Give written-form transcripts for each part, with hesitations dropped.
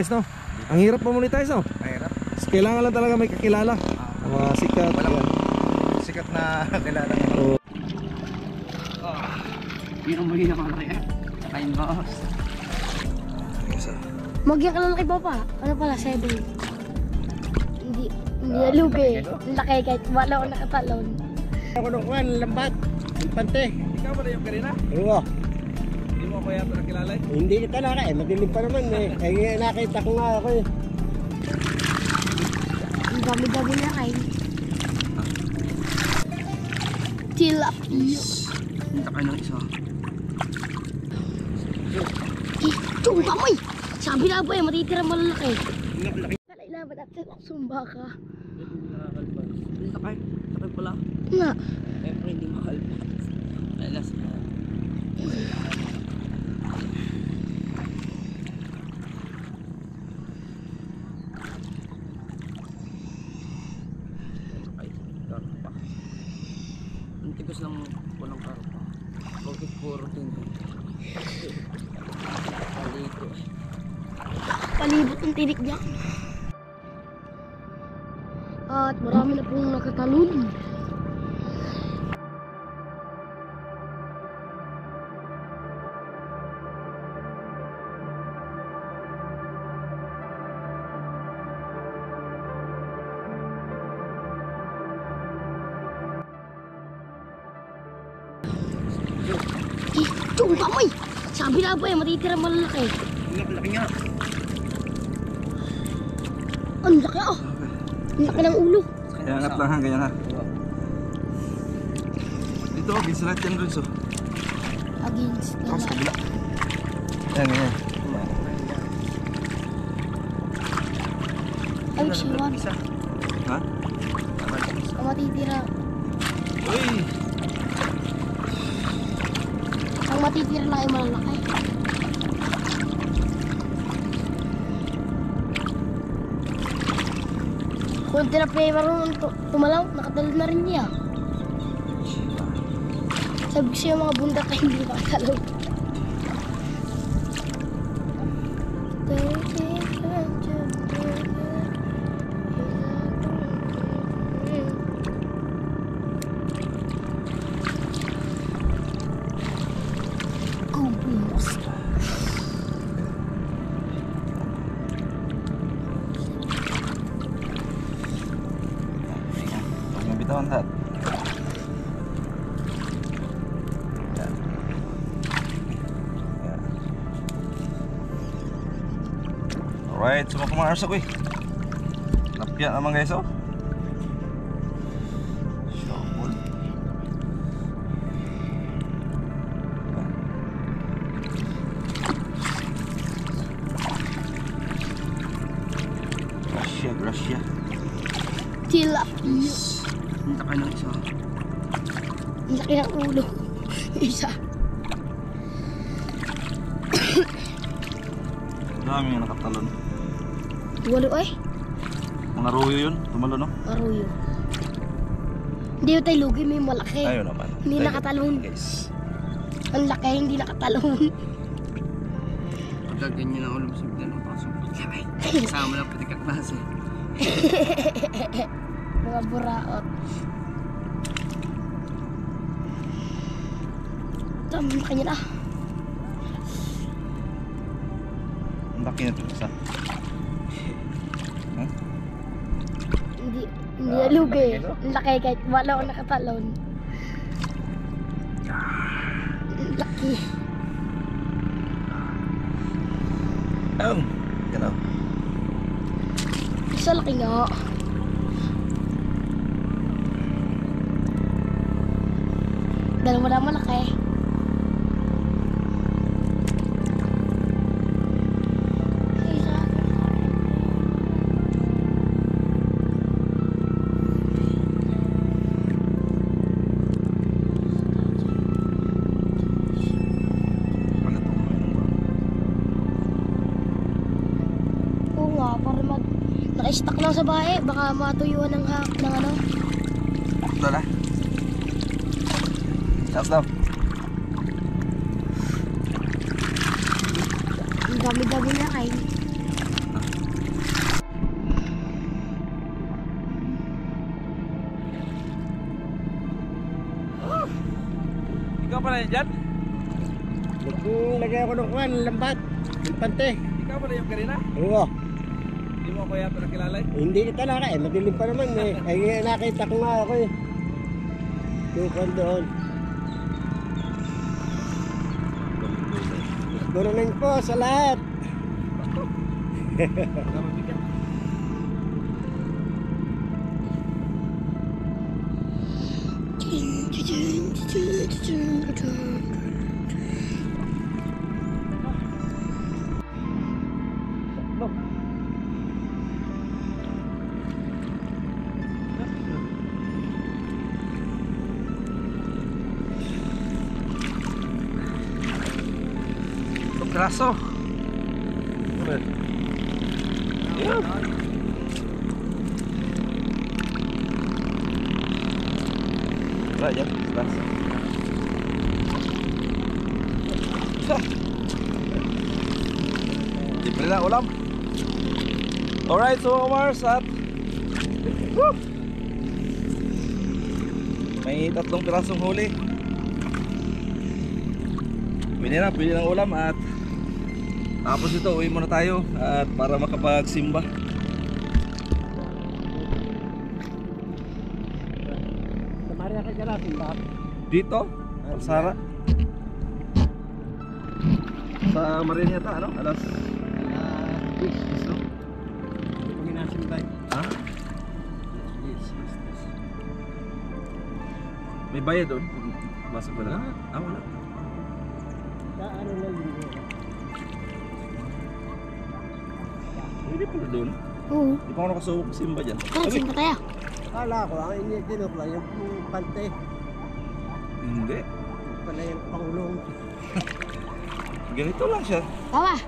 No? Ang hirap monetize, no? Mahirap. Kailangan lang talaga may kakilala. Mga sikat. Walang sikat na kilala. Oh. Yung muli na mga kaya. Kain boss. Magyang ka lalaki pa pa. Ano pala, 7. Hindi nalugi. Ang laki kahit wala ako nakatalon. Ako nung kuwan, lambat. Impante. Ikaw ba na yung kanina? Oo. Hindi mo ako yata nakilala eh? Hindi kita naka eh. Madilim pa naman eh. Kaya nakita ko nga ako eh. Ang dami-dami na kain. Tilapia. Ang takay ng isa. Ito, kamay! Sabi na ba eh, matitira malalaki. Kalay naman natin ang sumba ka. Ang takay. Takay pala. Nga. Siyempre hindi mahal. Alas. Ang tigas lang walang karo pa. Bakit puro tingin? Palibot ang tinik niya. At marami na pong nakatalon. Ito, kamay! Sabi na ba eh, matitira malalaki. Ang laki nga. Ang laki ah! Ang laki ng ulo. Kaya angat lang ha, ganyan ha. Dito, against lahat yan rin so. Against the Tapos kabila. Yan, yan. Ay, siwan. Ha? Ang matitira. Uy! Ang matitira lang ay malalaki. Kung tinapay marunong tumalaw, nakatalon na rin niya. Sabi ko siya mga bunda kayo hindi nakatalaw. Huwag yung bitawan lahat. Yan. Yan. Alright, sumak mga arsa ko eh. Lapya naman guys oh. Shovel. Gracia. Tilapia. Ang takay ng isa. Ang laki ng ulo. Isa. Dami nga nakatalon. 8 eh. Mga ruyo yun, tumalo no? Aruyo. Hindi yung tayo lugi, may malaki. Ayun naman. Hindi nakatalon. Guys. Ang laki, hindi nakatalon. Pagka ganyan ang ulo mo sa bigla ng pasok. Kasama lang pati kaklase. Mga buraot. Tama na kanya na. Ang laki na ito isa. Hindi nalugi. Ang laki kahit wala ako nakatalon. Ang laki. Ayun. Ganaw. Isa laki nga. Dalawa na malaki. Isa. Ano ito? Oo nga, para naka-stack lang sa bahay. Baka matuyuan ng ano. Ito na. Shout daw. Ang dami-dami na kain. pala yan dyan? Naglagay ako ng kwan, lambat. Ng pante. Ikaw pala yung kanina? Oo. Hindi mo ako yata nakilala eh. Hindi kita naka eh. Madilim pa naman eh. Ay nakita ko nga ako eh. Tukan doon. Good morning po sa lahat. Graso. Yan. Raja, graso. Libre na ulam. Alright, so Mars at woo! May 3 pirasong huli. Pwede ng ulam at tapos ito, uwi muna tayo at para makapagsimba. Sa Maria kay Galasin ba? Dito, Sara. Sa Marineta, ano? Alas 10, no? Hindi ko minasimbay. Ha? May bayad doon? Masok ba na? Ah, wala. Sa ano na yun? Hindi pala doon. Oo. Hindi pa ako nakasubok simba dyan. Tara, simba tayo. Kala ko, ang inidinok lang yung pante. Hindi. Pala yung pangulong. Ganito lang siya. Papa,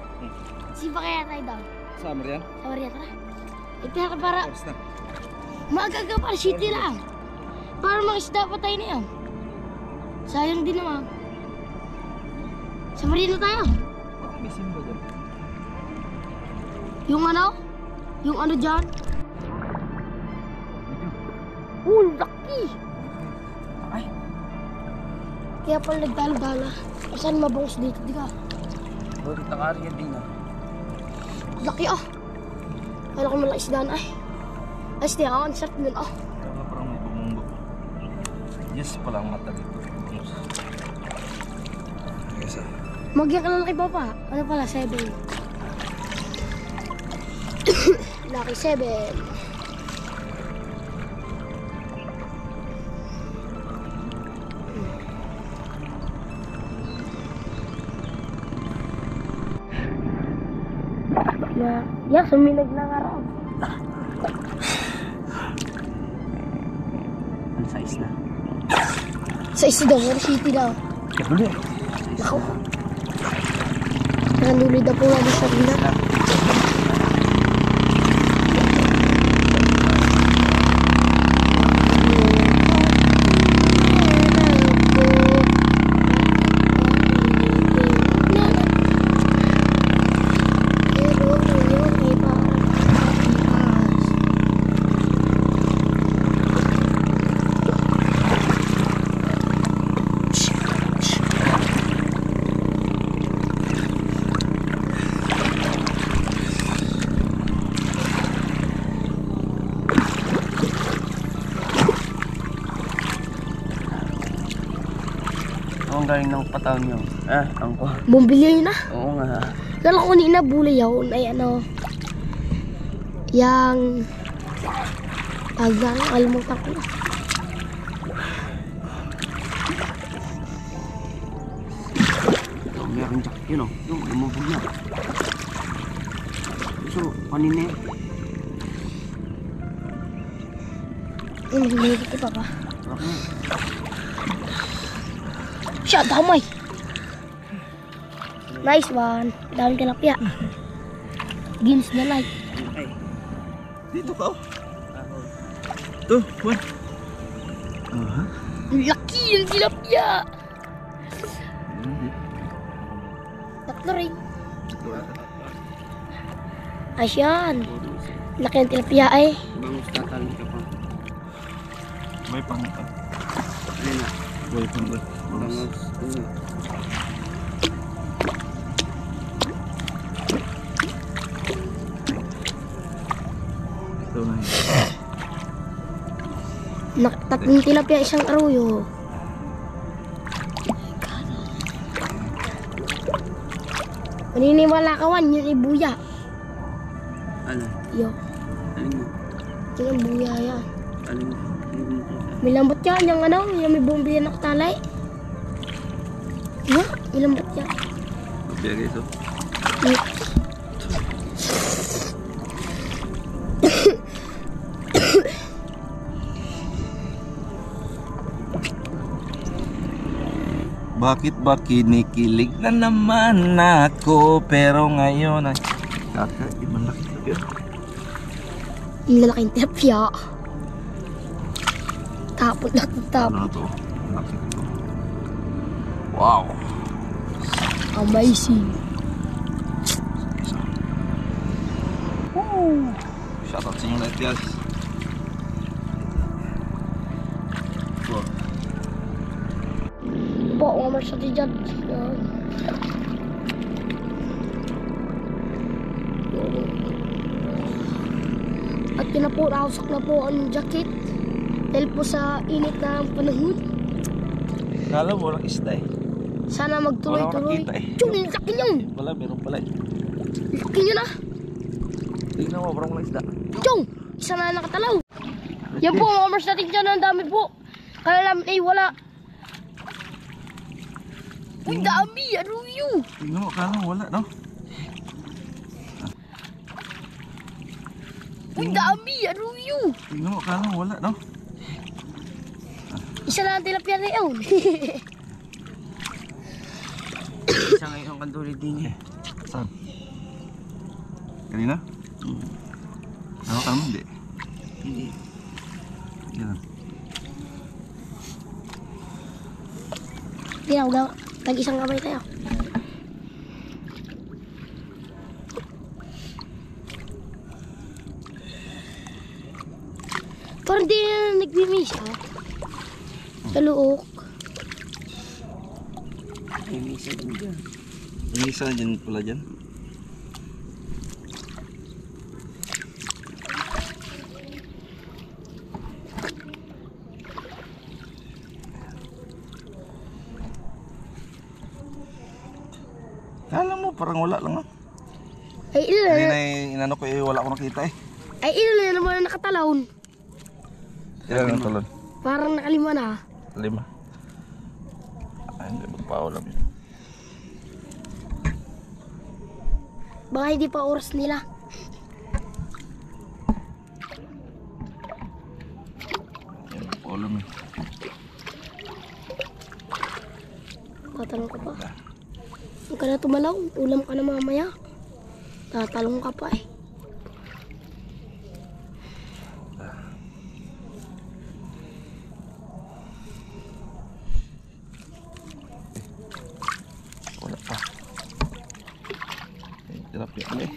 simba kaya tayo daw. Summer yan? Sa Maria, tara. Ito para Oras na. maaga para city lang. Para makisda pa tayo na yan. Sayang din naman. Sa Maria na tayo. Parang may simba dyan. Yung ano? Yung ano dyan? Laki! Ay. Kaya pala nagdala-dala. Saan mabangos dito, di ka? Bakit nakari yan din ah? Laki ah! Kala ko malaki isdaan ay. Ay, siya ang sarap nun ah. Kaya nga parang may bumundo. Yes pala ang mata dito. Yes ah. Magyan ka lang kay Papa. Ano pala? 7. Lucky 7. Yeah, suminag na nga raw. Ano size na? Sa isa daw, War City daw. Kabuli. Ako. Nanduloy daw po nga sa rin na. Ang galing ng pataw niyo. Ang ko. Bumili yun na. Oo nga. Kala ko kanina bulay ako. Ay ano. Yang. Tagang alimutan ko. Oh, meron dyan. Yun o. Yung lumubog na. So, kanina yun. Yung lumibig ko Papa. Okay. Siya, damay. Nice one. Dahil tilapia. Games na light. Okay. Dito ka oh. Ito, one. Laki yung tilapia. Tatlo rin. Asyan. Laki ng tilapia ay. Bangus tatali ka pa. May pang ka. Ano na? May pang ka. Bangos. Ito na yun. Tatlong tilapia, isang aruyo. Maniniwala ka, Wan, yun ibuya. Ano? Yo, Alin mo? yun ang buya yan. Alin mo? Alin mo nakita? May lambot yan, yung ano, yung may bumbi yan nakatalay. Yo, may lambot yan. Okay guys, oh. Bakit ba kinikilig na naman ako? Pero ngayon ay kakain man laki na yun. Ang lalaking tilapia. Tapon na Ano tapon. na to? Laki nito. Wow! Amazing. Isa. Woo! Shoutout sa inyo lahat guys. Wow. Po, umar sa tiyan. At yun na po, nakausak na po ang jacket. Dahil po sa init na panahon. Kala mo walang isda eh. Sana magtuloy-tuloy. Wala akong nakita eh. Yung laki nyo! Wala, meron pala eh. Laki nyo na! Tingnan mo, parang walang isda. Yung! Isa na nakatalaw. Yan po, mga umars natin dyan. Ang dami po. Kaya namin ay wala. Ang dami! Ano yun? Tingnan mo, kala mo wala, no? Ang dami! Ano yun? Tingnan mo, kala mo wala, no? Isa na ang tilapia na yun. Isa ngayon ang kanduli din eh. Saan? Kanina? Ano ka naman? Hindi. Hindi. Yan. Ginaw, tag-isang kamay tayo. Parang di na nagmimisa. Sa luok. Ay, may isa din dyan. May isa dyan pala dyan. Kala mo parang wala lang ah. Ay, ilan Hindi na, na inano ko eh, wala ko nakita eh. ay, ilan na naman ang nakatalon. Ilan ang talon? Parang nakalima na. 5. Ay, hindi magpaulam yun. Baka hindi pa oras nila. Paulam eh. Tatalong ka pa. Huwag ka na tumalaw. Ulam ka na mamaya. Tatalong ka pa eh. Wala pa. Tilapia ano eh.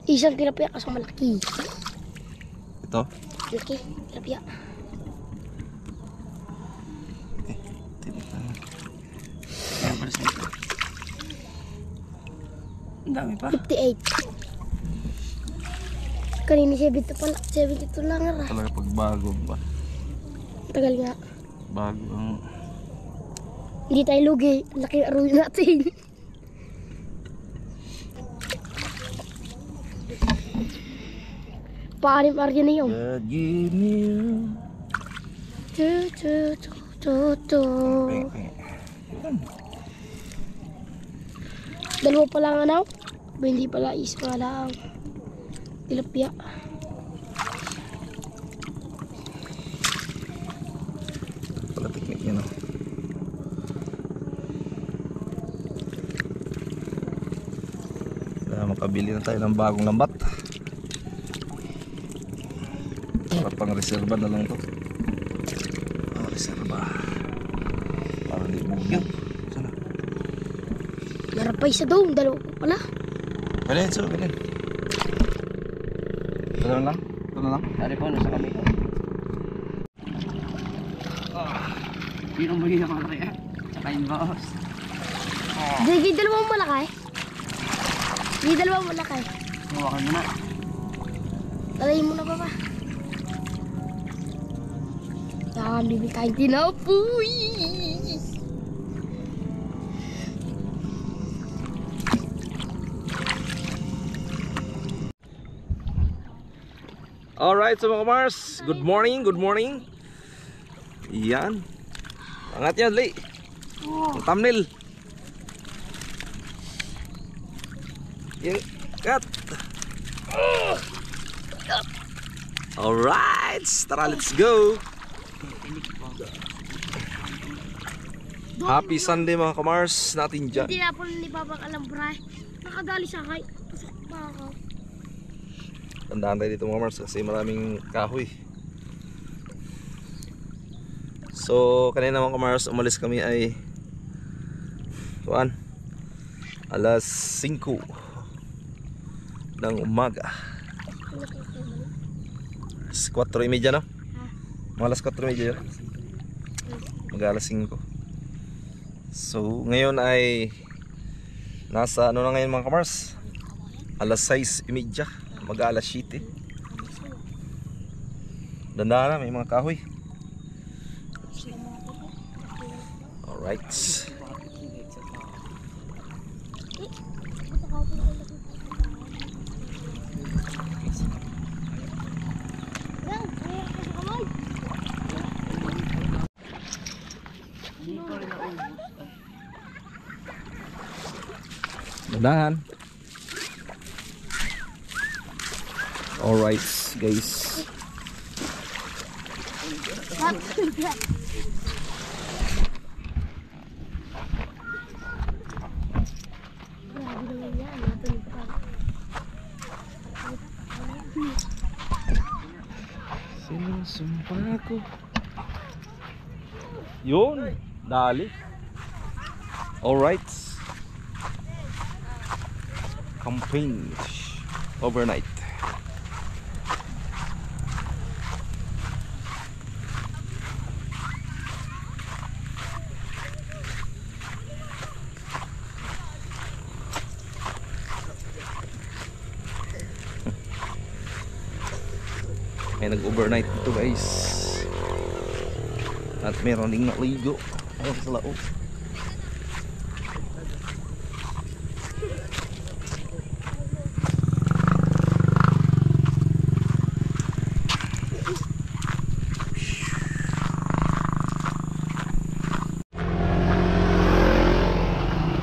Isang tilapia kasi malaki. Ito. Malaki, tilapia. Tinitan. Ayan pala sa ito. Ang dami pa. 58. Kanina 72 pala. 72 lang nga. Talaga pag bago ba? Tagal nga. Bago ang... Hindi tayo lugi. Laki ang aruyo natin. Paanim-arya na yun. God give me you. Tu, tu, tu, tu, tu. Dalawa pa lang ano? Ba, hindi pala, isa nga lang. Tilapia. Pala teknik niya no. Kaya makabili na tayo ng bagong lambat. Para pang reserva na lang to. Pang reserva. Para di bugyo. Sana. Meron pa isa doon. Dalawa pa pala. Ganyan, so ganyan. Ito na lang. Ito na lang. Dari po, nasa kami. Pinamuli na mga kaya. Tsaka yung boss. Di dalawang malaki. Di dalawang malaki. Hawakan mo na. Talayin mo na ba? Yan, bibigay tinapoy. Alright, so mga Mars, good morning, good morning. Yan. Angat yan, Li. Ang thumbnail. Yan, cut. Alright, tara, let's go. Happy Sunday mga kamars natin dyan. Hindi na po ni Papa Kalambray. Nakadali siya kay. Pasok pa ako. Tandaan tayo dito mga kamars kasi maraming kahoy. So kanina mga kamars umalis kami ay alas 5 ng umaga. 4:30 no? Mga alas 4:30 yun. Mag-alas 5. So ngayon ay nasa ano na ngayon mga kamars, alas 6:30, mag-alas 7. Dandahan na, may mga kahoy. Alright. Dandahan. Alright guys. Sinusumpa ko. Yun, dali. Alright. Campaign overnight. May nag-overnight dito guys. At meron ding naligo ayun sa loob.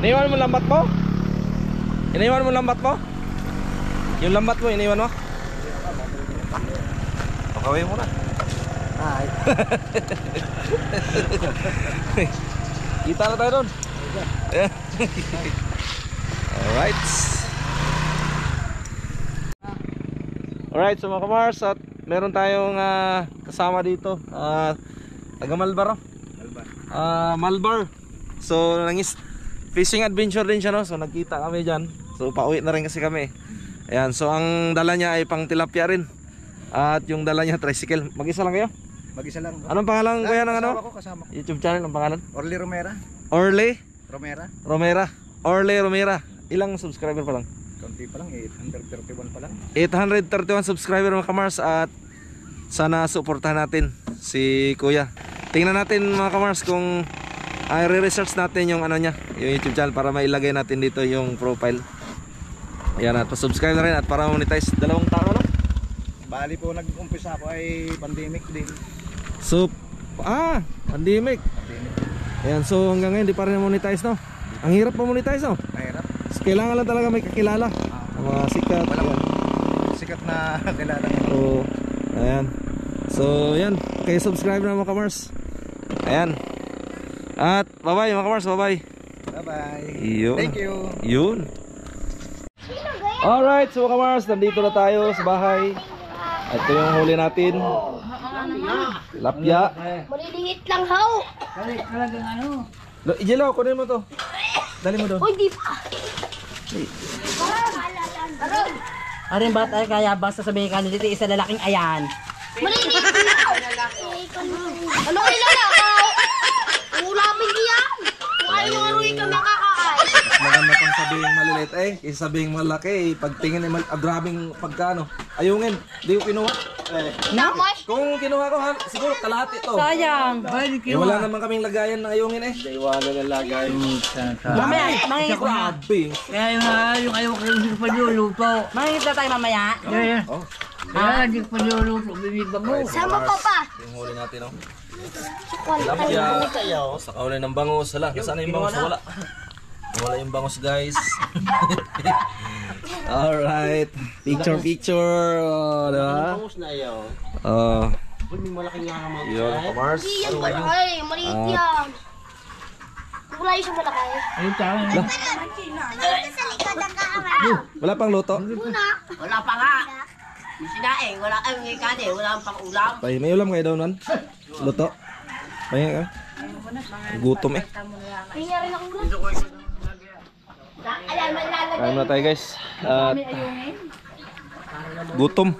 Iniwan mo lambat mo? Iniwan mo lambat mo? Yung lambat mo, iniwan mo? Pakawin mo na. Ay. Kita na tayo doon. Alright. Alright, so mga kamars, at meron tayong kasama dito. Taga Malbar. Malbar. So nangis fishing adventure din siya, no? So nagkita kami dyan. So pauwi na rin kasi kami. Ayan, so ang dala niya ay pang tilapia rin. At yung dala niya tricycle. Mag-isa lang kayo? Mag-isa lang. Anong pangalan kuya ng ano? Kasama ko. YouTube channel, ang pangalan? Orly Romera. Orly Romera. Orly Romera. Ilang subscriber pa lang? Konti pa lang, 831 pa lang. 831 subscriber mga kamars. At sana suportahan natin si kuya. Tingnan natin mga kamars kung i-research natin yung ano niya, yung YouTube channel, para mailagay natin dito yung profile. Ayan, at pa-subscribe na rin at para monetize. 2 taon na. Bali po nag-umpisa ako ay pandemic din. So, pandemic. Ayan, so hanggang ngayon di pa rin monetize, no? Ang hirap pa monetize, no? Mahirap. So, kailangan lang talaga may kakilala. Ang mga sikat. Walang Ayan. sikat na kilala. So, ayan. So, ayan. Kaya subscribe na mga kamars. Ayan. At bye-bye mga kamars, bye-bye. Bye-bye. Yun. Thank you. Yun. Alright, so mga kamars, nandito na tayo sa bahay. Ito yung huli natin. Lapya. Maliliit lang, how? Talagang ano? Ijelo, kunin mo to. Dali mo doon. Uy, di pa. Aring bata kaya basta sabihin ka dito isa lalaking ayan. Maliliit lang. Ano kayo lalakaw? Kakain yung aruy kami kakain. Mas maganda pang sabihin maliliit eh. Kaysa sabihin malaki eh. Pagtingin eh, grabing pagkano. Ayungin, di ko kinuha. Tapos, Kung kinuha ko, siguro kalahati ito. Sayang. Eh, wala naman kaming lagayan ng ayungin eh. Iwanan ng lagay. Mamaya, mangingit na. Grabe. Kaya yung ayaw ko yung pagluluto. Mangingit na tayo mamaya. Yeah. Oh, Hindi ko pagluluto. Bibig mo. sama pa pa. yung huli natin oh. Wala Tilapia. Sa kaulay ng bangus. Hala, nasaan na yung bangus? Wala. Wala yung bangus guys. Alright. Picture. Oh, diba? Bangus na ayaw. Oh. Uy, may malaking hangamang. Yun, Mars. Hindi yan malaki. Maliit yan. Wala yung sa malaki. Ayun tayo. Wala pang luto. Wala pa nga. Sinaing, wala ang ngikani, wala pang ulam. Tay, may ulam kayo daw nun? Luto. Pahinga ka. Gutom eh. Hinga rin ako ulan. Kain na tayo guys. At gutom.